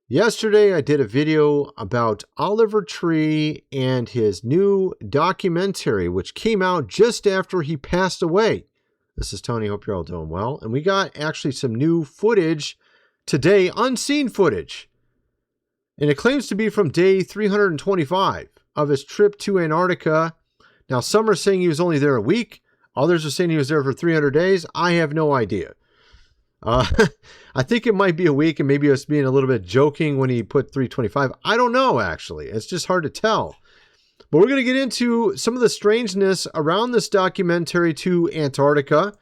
Yesterday, I did a video about Oliver Tree and his new documentary, which came out just after he passed away. This is Tony. Hope you're all doing well. And we got actually some new footage today, unseen footage. And it claims to be from day 325 of his trip to Antarctica. Now, some are saying he was only there a week. Others are saying he was there for 300 days. I have no idea. I think it might be a week, and maybe I was being a little bit joking when he put 325. I don't know, actually. It's just hard to tell. But we're going to get into some of the strangeness around this documentary to Antarctica,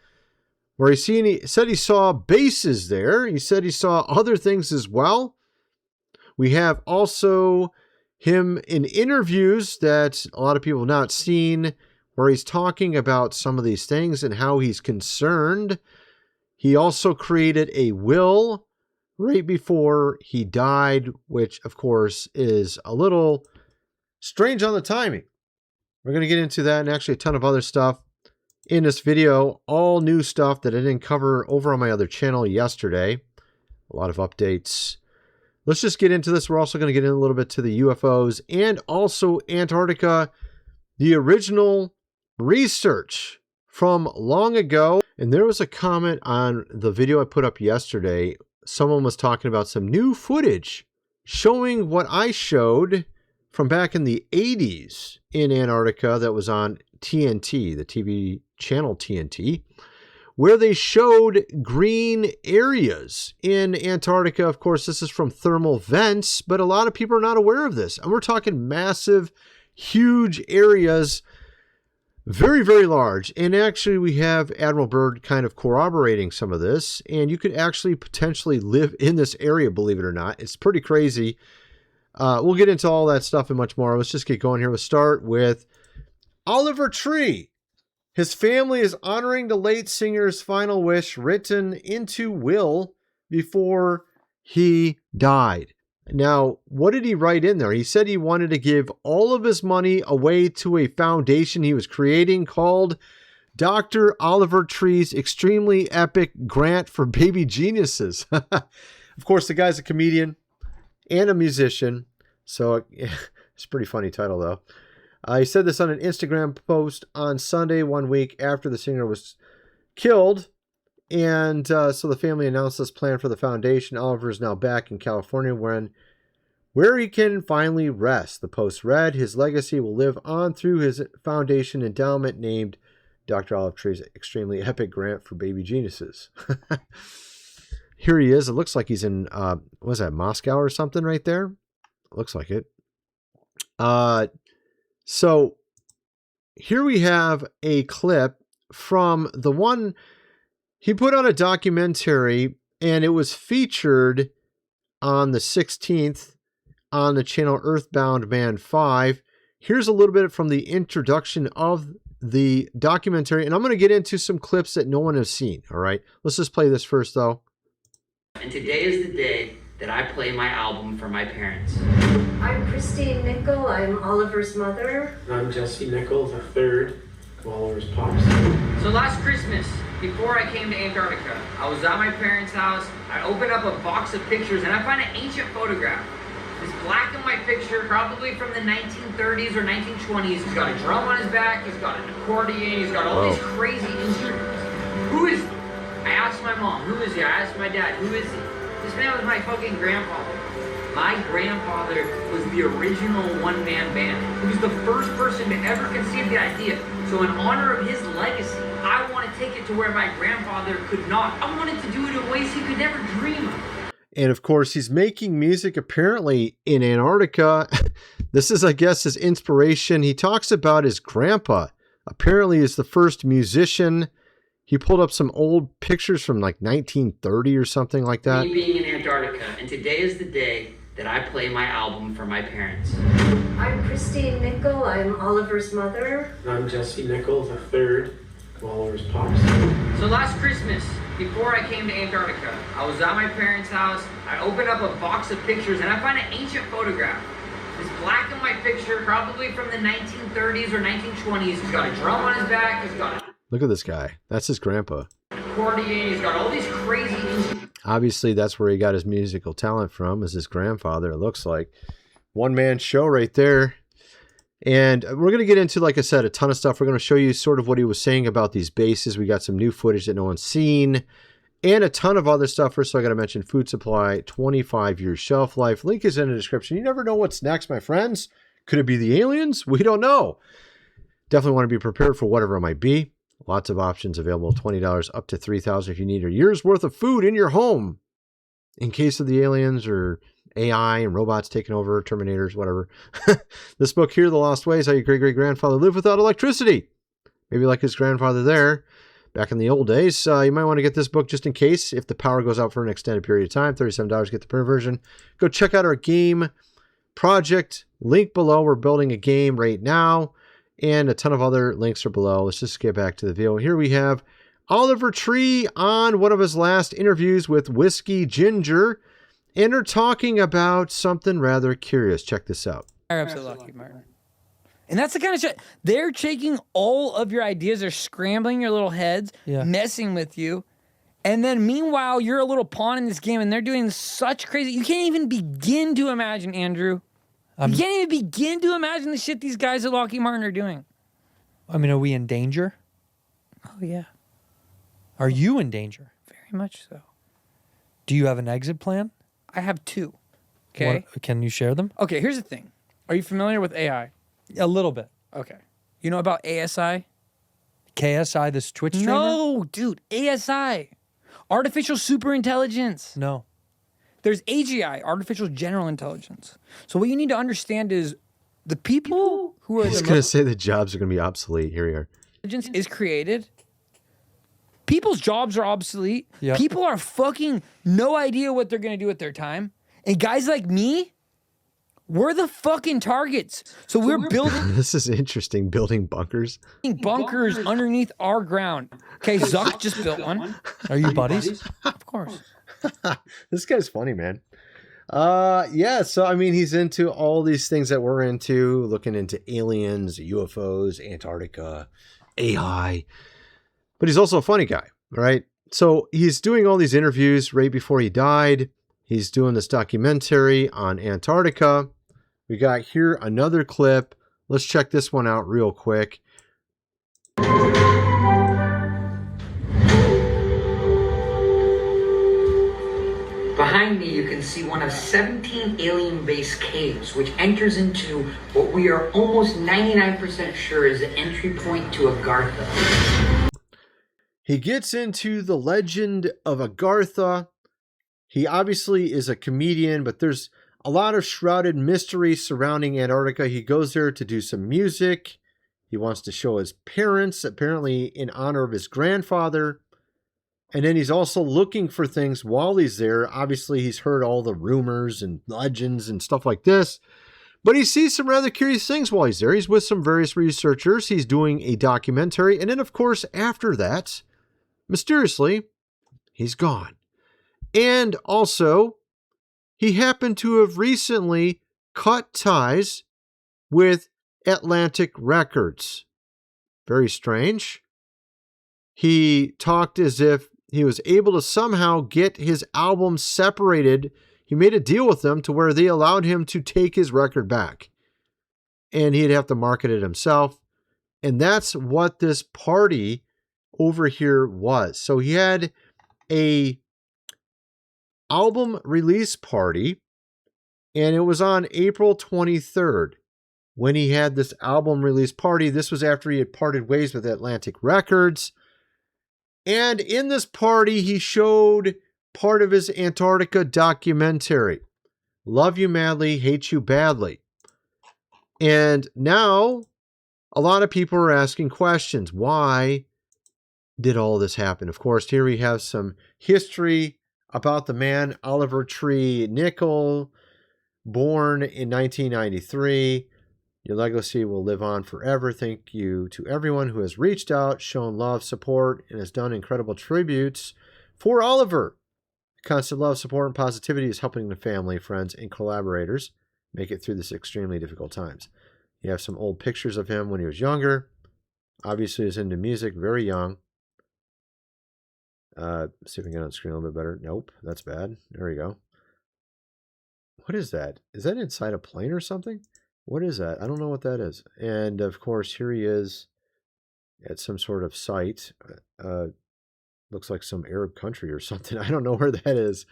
where he said he saw bases there. He said he saw other things as well. We have also him in interviews that a lot of people have not seen, where he's talking about some of these things and how he's concerned. He also created a will right before he died, which, of course, is a little strange on the timing. We're going to get into that and actually a ton of other stuff in this video. All new stuff that I didn't cover over on my other channel yesterday. A lot of updates. Let's just get into this. We're also going to get in a little bit to the UFOs and also Antarctica, the original research from long ago. And there was a comment on the video I put up yesterday. Someone was talking about some new footage showing what I showed from back in the 80s in Antarctica that was on TNT, the TV channel TNT, where they showed green areas in Antarctica. Of course, this is from thermal vents, but a lot of people are not aware of this. And we're talking massive, huge areas. Very, very large. And actually, we have Admiral Byrd kind of corroborating some of this. And you could actually potentially live in this area, believe it or not. It's pretty crazy. We'll get into all that stuff and much more. Let's just get going here. We'll start with Oliver Tree. His family is honoring the late singer's final wish written into will before he died. Now, what did he write in there? He said he wanted to give all of his money away to a foundation he was creating called Dr. Oliver Tree's Extremely Epic Grant for Baby Geniuses. Of course, the guy's a comedian and a musician, so it's a pretty funny title, though. He said this on an Instagram post on Sunday, 1 week after the singer was killed. And so the family announced this plan for the foundation. Oliver is now back in California where he can finally rest. The post read, his legacy will live on through his foundation endowment named Dr. Oliver Tree's Extremely Epic Grant for Baby Geniuses. Here he is. It looks like he's in, what was that, Moscow or something right there? Looks like it. So here we have a clip from the one. He put out a documentary, and it was featured on the 16th on the channel Earthbound Man 5. Here's a little bit from the introduction of the documentary, and I'm going to get into some clips that no one has seen, all right? Let's just play this first, though. And today is the day that I play my album for my parents. I'm Christine Nickel. I'm Oliver's mother. I'm Jesse Nickel, the third of Oliver's pops. So last Christmas, before I came to Antarctica, I was at my parents' house. I opened up a box of pictures and I find an ancient photograph. This black and white picture, probably from the 1930s or 1920s. He's got a drum on his back, he's got an accordion, he's got all these crazy instruments. Who is he? I asked my mom, who is he? I asked my dad, who is he? This man was my fucking grandfather. My grandfather was the original one-man band. He was the first person to ever conceive the idea. So in honor of his legacy, I want to take it to where my grandfather could not. I wanted to do it in ways he could never dream of. And of course, he's making music apparently in Antarctica. This is, I guess, his inspiration. He talks about his grandpa. Apparently, is the first musician. He pulled up some old pictures from like 1930 or something like that. Me being in Antarctica, and today is the day that I play my album for my parents. I'm Christine Nickel. I'm Oliver's mother. I'm Jesse Nickel, the third of Oliver's pops. So last Christmas, before I came to Antarctica, I was at my parents' house. I opened up a box of pictures and I find an ancient photograph. This black and white picture, probably from the 1930s or 1920s. He's got a drum on his back. He's got a Look at this guy. That's his grandpa. accordion. He's got all these crazy instruments. Obviously, that's where he got his musical talent from, is his grandfather, it looks like. One-man show right there. And we're going to get into, like I said, a ton of stuff. We're going to show you sort of what he was saying about these bases. We got some new footage that no one's seen and a ton of other stuff. First, I got to mention food supply, 25 years shelf life. Link is in the description. You never know what's next, my friends. Could it be the aliens? We don't know. Definitely want to be prepared for whatever it might be. Lots of options available, $20 up to $3,000 if you need a year's worth of food in your home in case of the aliens or AI and robots taking over, Terminators, whatever. This book here, The Lost Ways, How Your Great-Great-Grandfather Lived Without Electricity. Maybe like his grandfather there back in the old days. You might want to get this book just in case if the power goes out for an extended period of time. $37, get the print version. Go check out our game project. Link below. We're building a game right now. And a ton of other links are below. Let's just get back to the video. Here we have Oliver Tree on one of his last interviews with Whiskey Ginger. And they're talking about something rather curious. Check this out. Absolutely, Martin. And that's the kind of shit. They're taking all of your ideas. They're scrambling your little heads, messing with you. And then meanwhile, you're a little pawn in this game, and they're doing such crazy... You can't even begin to imagine, Andrew. You can't even begin to imagine the shit these guys at Lockheed Martin are doing. I mean, are we in danger? Oh, yeah. Are you in danger? Very much so. Do you have an exit plan? I have two. Okay? Can you share them? Okay, here's the thing. Are you familiar with AI? A little bit. Okay. You know about ASI? KSI, this Twitch streamer? No, dude. ASI. Artificial Superintelligence. No. There's AGI, Artificial General Intelligence. So what you need to understand is the people who are He's going to say the jobs are going to be obsolete. Here we are. Intelligence is created. People's jobs are obsolete. Yep. People are fucking no idea what they're going to do with their time. And guys like me, we're the fucking targets. So we're building This is interesting, building bunkers. bunkers underneath our ground. Okay, Zuck just built one. Are you buddies? Of course. This guy's funny, man. Yeah, so I mean, he's into all these things that we're into, looking into aliens, UFOs, Antarctica, AI. But he's also a funny guy, right? So he's doing all these interviews right before he died. He's doing this documentary on Antarctica. We got here another clip. Let's check this one out real quick. Behind me, you can see one of 17 alien-based caves, which enters into what we are almost 99% sure is the entry point to Agartha. He gets into the legend of Agartha. He obviously is a comedian, but there's a lot of shrouded mystery surrounding Antarctica. He goes there to do some music. He wants to show his parents, apparently in honor of his grandfather. And then he's also looking for things while he's there. Obviously, he's heard all the rumors and legends and stuff like this. But he sees some rather curious things while he's there. He's with some various researchers. He's doing a documentary. And then, of course, after that, mysteriously, he's gone. And also, he happened to have recently cut ties with Atlantic Records. Very strange. He talked as if he was able to somehow get his album separated. He made a deal with them to where they allowed him to take his record back. And he'd have to market it himself. And that's what this party over here was. So he had a album release party, and it was on April 23rd when he had this album release party. This was after he had parted ways with Atlantic Records. And in this party, he showed part of his Antarctica documentary, Love You Madly, Hate You Badly. And now a lot of people are asking questions. Why did all this happen? Of course, here we have some history about the man, Oliver Tree Nickel, born in 1993. Your legacy will live on forever. Thank you to everyone who has reached out, shown love, support, and has done incredible tributes for Oliver. Constant love, support, and positivity is helping the family, friends, and collaborators make it through this extremely difficult times. You have some old pictures of him when he was younger. Obviously, he was into music very young. See if we can get on screen a little bit better. Nope, that's bad. There we go. What is that? Is that inside a plane or something? What is that? I don't know what that is. And of course, here he is at some sort of site. Looks like some Arab country or something. I don't know where that is.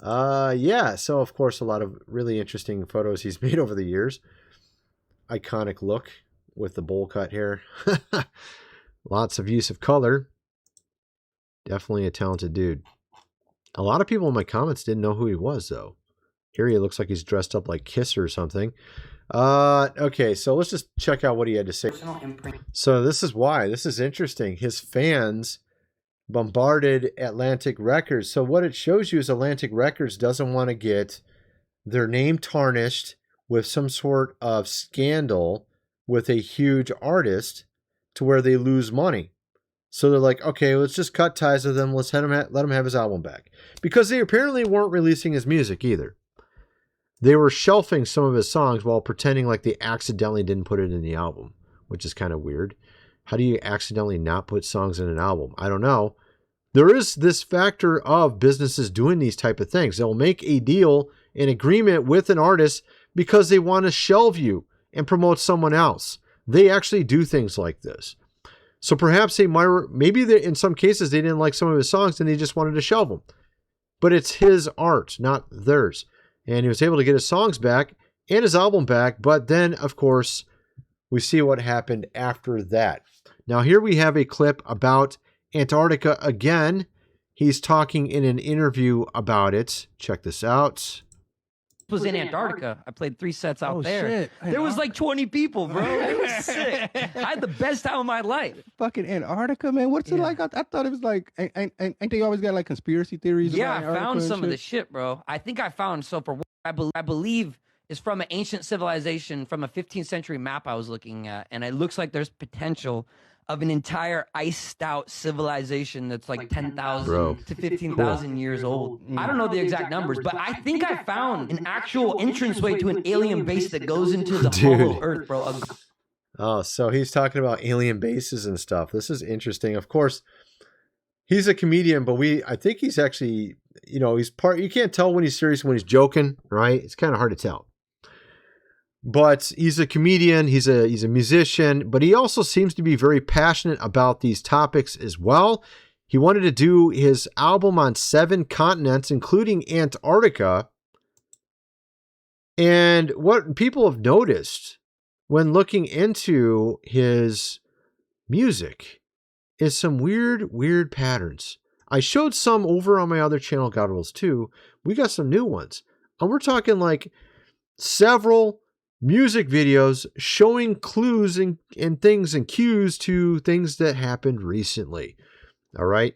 Yeah, so of course, a lot of really interesting photos he's made over the years. Iconic look with the bowl cut hair. Lots of use of color. Definitely a talented dude. A lot of people in my comments didn't know who he was, though. Here he looks like he's dressed up like Kiss or something. Okay, so let's just check out what he had to say. So this is why. This is interesting. His fans bombarded Atlantic Records. So what it shows you is Atlantic Records doesn't want to get their name tarnished with some sort of scandal with a huge artist to where they lose money. So they're like, okay, let's just cut ties with him. Let's let him have his album back. Because they apparently weren't releasing his music either. They were shelving some of his songs while pretending like they accidentally didn't put it in the album, which is kind of weird. How do you accidentally not put songs in an album? I don't know. There is this factor of businesses doing these type of things. They'll make a deal, an agreement with an artist because they want to shelve you and promote someone else. They actually do things like this. So perhaps maybe in some cases they didn't like some of his songs and they just wanted to shelve them. But it's his art, not theirs. And he was able to get his songs back and his album back. But then, of course, we see what happened after that. Now, here we have a clip about Antarctica again. He's talking in an interview about it. Check this out. Was in Antarctica. I played 3 sets out there. Shit. There was like 20 people, bro. It was sick. I had the best time of my life. Fucking Antarctica, man. What's it like? I thought it was like, ain't they always got like conspiracy theories? Yeah, about I Antarctica found and some of shit? the shit, bro. I think I found, so for what I believe is from an ancient civilization, from a 15th century map I was looking at, and it looks like there's potential of an entire iced out civilization that's like 10,000 to 15,000 years old. I don't know the exact numbers, but I think I found an actual entranceway to an alien base that goes into the hollow earth, bro. Oh, so he's talking about alien bases and stuff. This is interesting. Of course, he's a comedian, but I think he's actually, you can't tell when he's serious and when he's joking, right? It's kind of hard to tell. But he's a comedian, he's a musician, but he also seems to be very passionate about these topics as well. He wanted to do his album on 7 continents, including Antarctica. And what people have noticed when looking into his music is some weird patterns. I showed some over on my other channel, God Rules 2. We got some new ones. And we're talking like several music videos showing clues and things and cues to things that happened recently. All right,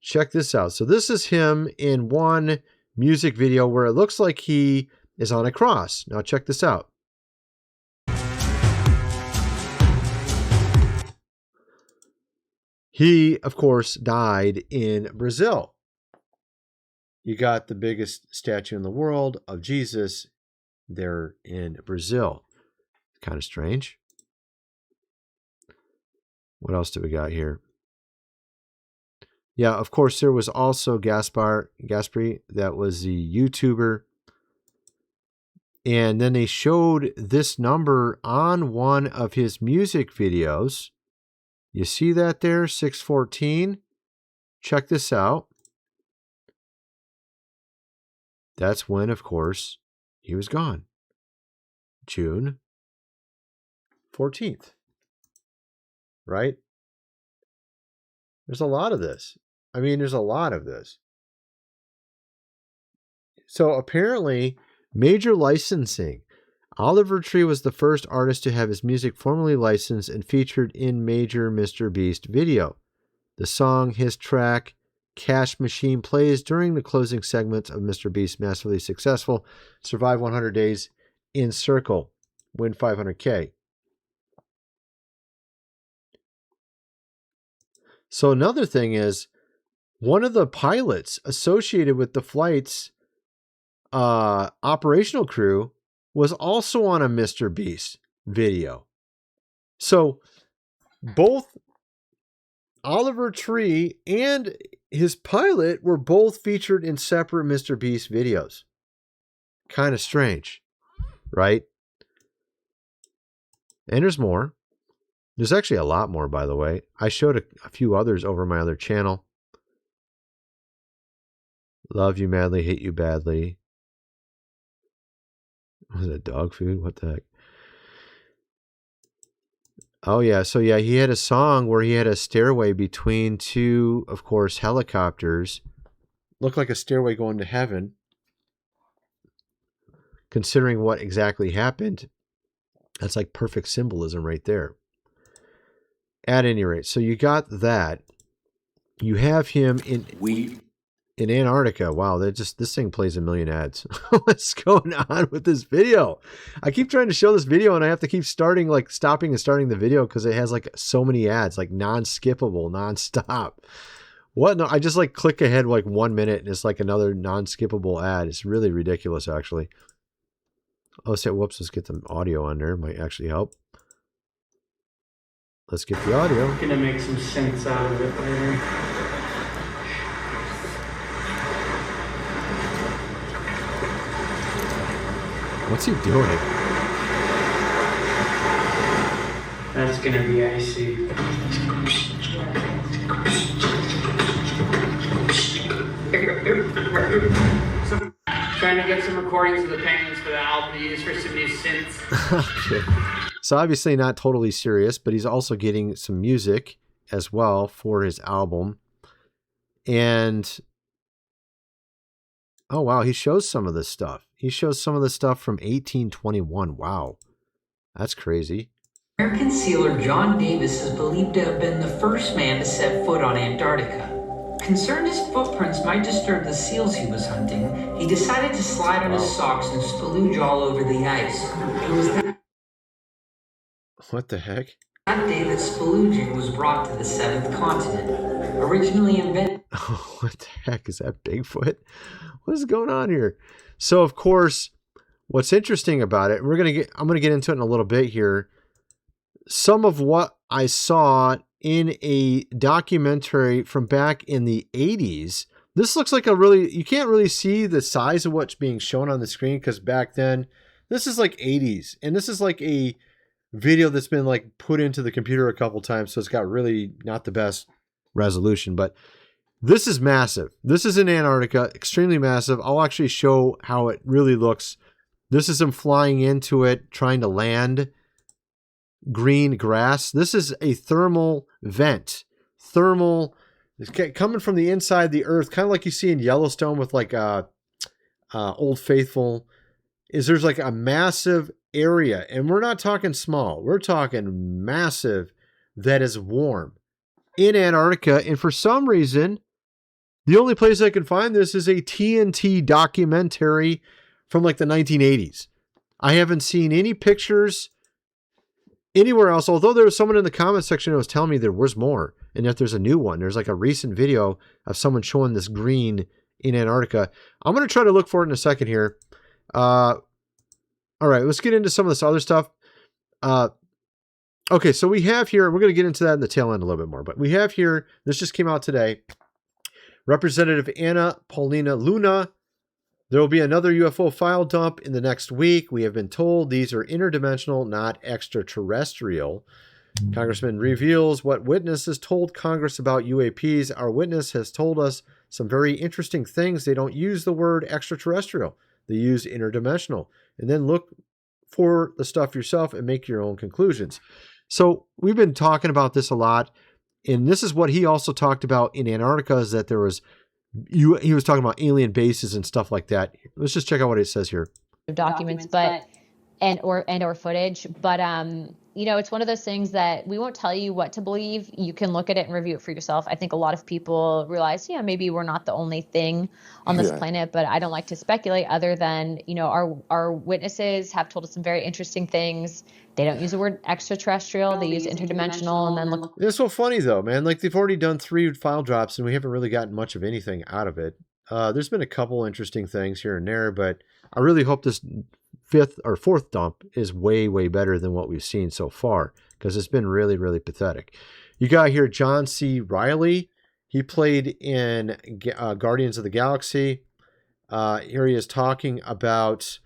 check this out. So this is him in one music video where it looks like he is on a cross. Now check this out. He, of course, died in Brazil. You got the biggest statue in the world of Jesus there in Brazil. Kind of strange. What else do we got here? Yeah, of course, there was also Gaspari, that was the YouTuber. And then they showed this number on one of his music videos. You see that there, 614? Check this out. That's when, of course, he was gone. June 14th. Right? There's a lot of this. I mean, there's a lot of this. So apparently, major licensing. Oliver Tree was the first artist to have his music formally licensed and featured in major Mr. Beast video. The song, his track, Cash Machine, plays during the closing segments of Mr. Beast's massively successful Survive 100 Days in Circle, win 500K. So another thing is, one of the pilots associated with the flight's operational crew was also on a Mr. Beast video. So both Oliver Tree and his pilot were both featured in separate Mr. Beast videos. Kind of strange, right? And there's more. There's actually a lot more, by the way. I showed a few others over my other channel. Love you madly, hate you badly. Was it dog food? What the heck? Oh, yeah. So, yeah, he had a song where he had a stairway between two, of course, helicopters. Looked like a stairway going to heaven. Considering what exactly happened, that's like perfect symbolism right there. At any rate, so you got that. You have him in Antarctica. Wow, this thing plays a million ads. What's going on with this video? I keep trying to show this video and I have to keep stopping and starting the video because it has like so many ads, like non-skippable, non-stop. What? No, I just like click ahead like 1 minute and it's like another non-skippable ad. It's really ridiculous, actually. Oh, say, whoops, let's get the audio on there. Might actually help. Let's get the audio. I'm gonna make some sense out of it later. What's he doing? That's gonna be icy. So, trying to get some recordings of the penguins for the album to use for some new synths. Okay. So obviously not totally serious, but he's also getting some music as well for his album. And oh wow, he shows some of this stuff. He shows some of the stuff from 1821. Wow. That's crazy. American sealer John Davis is believed to have been the first man to set foot on Antarctica. Concerned his footprints might disturb the seals he was hunting, he decided to slide on his socks and splooge all over the ice. It was that What the heck? day that splooging was brought to the seventh continent. Originally invented. Oh, what the heck? Is that Bigfoot? What is going on here? So, of course, what's interesting about it, I'm gonna get into it in a little bit here. Some of what I saw in a documentary from back in the 80s. This looks like you can't really see the size of what's being shown on the screen because back then, this is like 80s. And this is like a video that's been like put into the computer a couple times. So it's got really not the best resolution, but this is massive. This is in Antarctica, extremely massive. I'll actually show how it really looks. This is him flying into it, trying to land. Green grass. This is a thermal vent. It's coming from the inside the earth, kind of like you see in Yellowstone with like Old Faithful. There's like a massive area, and we're not talking small. We're talking massive that is warm in Antarctica. And for some reason, the only place I can find this is a TNT documentary from like the 1980s. I haven't seen any pictures anywhere else, although there was someone in the comment section who was telling me there was more, and that there's a new one. There's like a recent video of someone showing this green in Antarctica. I'm going to try to look for it in a second here. All right, let's get into some of this other stuff. Okay, so we have here, we're going to get into that in the tail end a little bit more, but we have here, this just came out today, Representative Anna Paulina Luna. There will be another UFO file dump in the next week. We have been told these are interdimensional, not extraterrestrial. Congressman reveals what witnesses told Congress about UAPs. Our witness has told us some very interesting things. They don't use the word extraterrestrial. They use interdimensional. And then look for the stuff yourself and make your own conclusions. So we've been talking about this a lot. And this is what he also talked about in Antarctica, is that there was he was talking about alien bases and stuff like that. Let's just check out what it says here. Documents, or footage, but it's one of those things that we won't tell you what to believe. You can look at it and review it for yourself. I think a lot of people realize, maybe we're not the only thing on this planet, but I don't like to speculate other than, our witnesses have told us some very interesting things. They don't use the word extraterrestrial. They use interdimensional, and then look. It's so funny though, man. Like they've already done 3 file drops and we haven't really gotten much of anything out of it. There's been a couple interesting things here and there, but I really hope this fifth or fourth dump is way, way better than what we've seen so far, because it's been really, really pathetic. You got here John C. Reilly. He played in Guardians of the Galaxy. Here he is talking about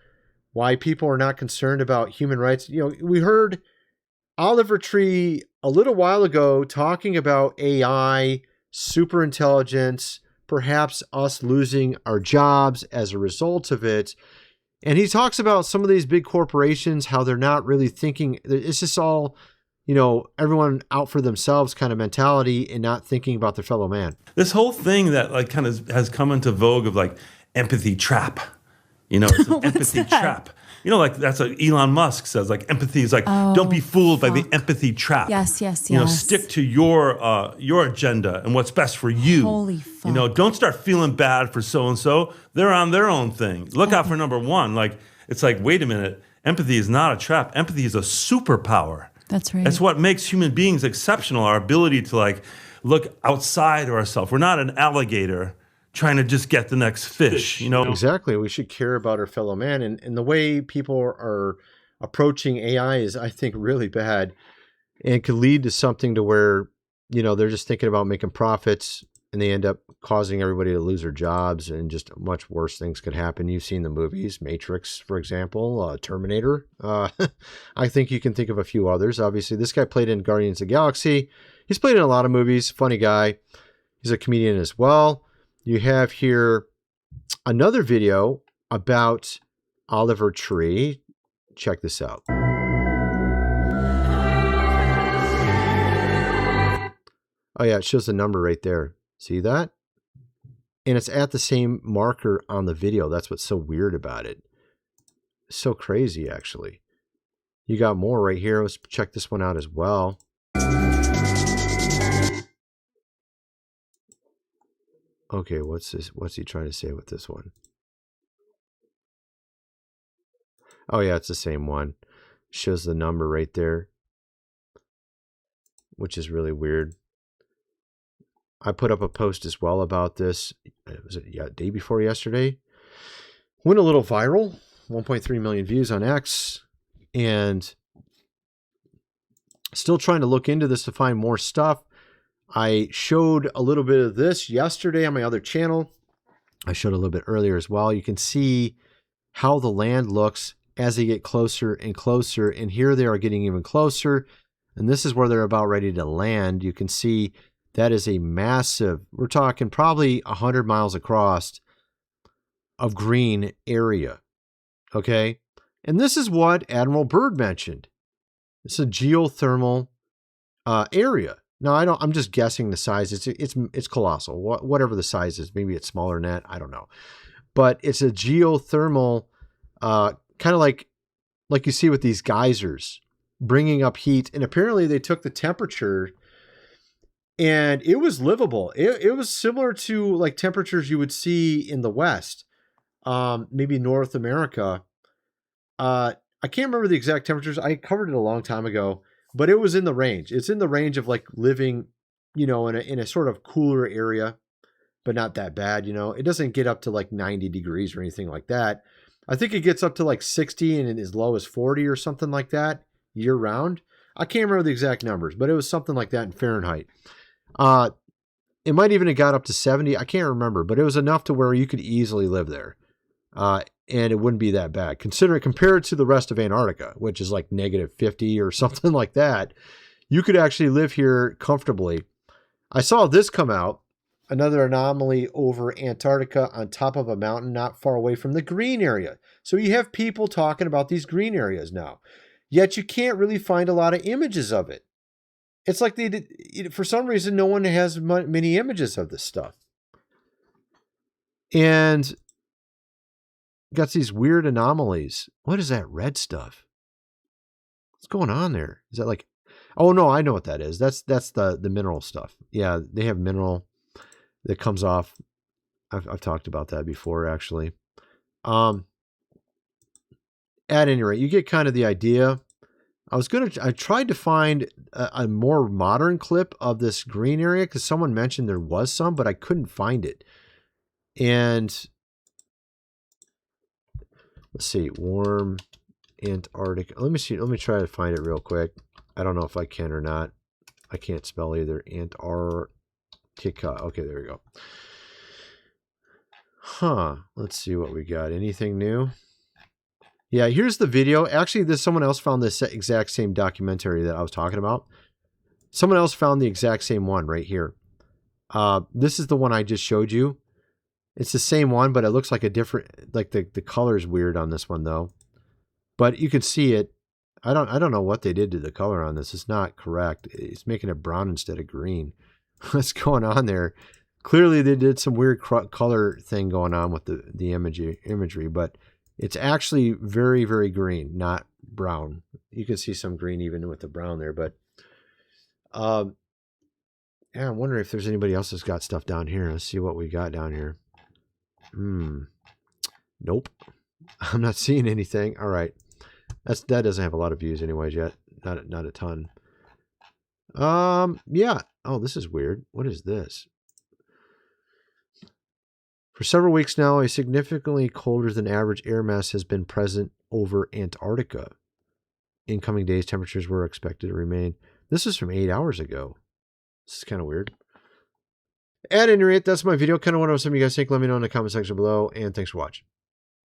why people are not concerned about human rights. You know, we heard Oliver Tree a little while ago talking about AI, super intelligence, perhaps us losing our jobs as a result of it. And he talks about some of these big corporations, how they're not really thinking, it's just all, you know, everyone out for themselves kind of mentality and not thinking about their fellow man. This whole thing that like kind of has come into vogue of like empathy trap, you know, it's an empathy trap. You know, like that's what Elon Musk says, like empathy is like, don't be fooled by the empathy trap. Yes, yes, yes. You know, stick to your agenda and what's best for you. Holy fuck. You know, don't start feeling bad for so-and-so. They're on their own thing. Look out for number one. Like, it's like, wait a minute. Empathy is not a trap. Empathy is a superpower. That's right. That's what makes human beings exceptional, our ability to like look outside of ourselves. We're not an alligator trying to just get the next fish, you know? Exactly. We should care about our fellow man. And the way people are approaching AI is, I think, really bad and could lead to something to where, you know, they're just thinking about making profits and they end up causing everybody to lose their jobs, and just much worse things could happen. You've seen the movies, Matrix, for example, Terminator. I think you can think of a few others. Obviously, this guy played in Guardians of the Galaxy. He's played in a lot of movies. Funny guy. He's a comedian as well. You have here another video about Oliver Tree. Check this out. Oh yeah, it shows the number right there. See that? And it's at the same marker on the video. That's what's so weird about it. So crazy, actually. You got more right here. Let's check this one out as well. Okay, what's this? What's he trying to say with this one? Oh yeah, it's the same one. Shows the number right there, which is really weird. I put up a post as well about this. Was it day before yesterday? Went a little viral. 1.3 million views on X, and still trying to look into this to find more stuff. I showed a little bit of this yesterday on my other channel. I showed a little bit earlier as well. You can see how the land looks as they get closer and closer. And here they are getting even closer. And this is where they're about ready to land. You can see that is a massive, we're talking probably 100 miles across of green area. Okay. And this is what Admiral Byrd mentioned. It's a geothermal area. No, I'm just guessing the size. It's colossal. Whatever the size is, maybe it's smaller than that. I don't know. But it's a geothermal, kind of like you see with these geysers, bringing up heat. And apparently they took the temperature, and it was livable. It was similar to like temperatures you would see in the West, maybe North America. I can't remember the exact temperatures. I covered it a long time ago. But it was in the range. It's in the range of like living, you know, in a sort of cooler area, but not that bad, you know. It doesn't get up to like 90 degrees or anything like that. I think it gets up to like 60 and as low as 40 or something like that year round. I can't remember the exact numbers, but it was something like that in Fahrenheit. It might even have got up to 70. I can't remember, but it was enough to where you could easily live there. And it wouldn't be that bad. Compared to the rest of Antarctica, which is like negative 50 or something like that, you could actually live here comfortably. I saw this come out, another anomaly over Antarctica on top of a mountain not far away from the green area. So you have people talking about these green areas now, yet you can't really find a lot of images of it. It's like they did, for some reason, no one has many images of this stuff. And got these weird anomalies. What is that red stuff? What's going on there? Is that like, oh no, I know what that is. That's the mineral stuff. Yeah, they have mineral that comes off. I've talked about that before, actually. At any rate, you get kind of the idea. I tried to find a more modern clip of this green area because someone mentioned there was some, but I couldn't find it. And Let's see, warm Antarctica. Let me see. Let me try to find it real quick. I don't know if I can or not. I can't spell either. Antarctica. Okay, there we go. Huh. Let's see what we got. Anything new? Yeah, here's the video. Actually, someone else found this exact same documentary that I was talking about. Someone else found the exact same one right here. This is the one I just showed you. It's the same one, but it looks like a different, like the color's weird on this one though. But you can see it. I don't know what they did to the color on this. It's not correct. It's making it brown instead of green. What's going on there? Clearly they did some weird color thing going on with the imagery, but it's actually very, very green, not brown. You can see some green even with the brown there, but yeah, I'm wondering if there's anybody else that's got stuff down here. Let's see what we got down here. Nope. I'm not seeing anything. All right. That doesn't have a lot of views anyways yet. Not a ton. Yeah. Oh, this is weird. What is this? For several weeks now, a significantly colder than average air mass has been present over Antarctica. In coming days, temperatures were expected to remain. This is from 8 hours ago. This is kind of weird. At any rate, that's my video. Kind of what some of you guys think. Let me know in the comment section below. And thanks for watching.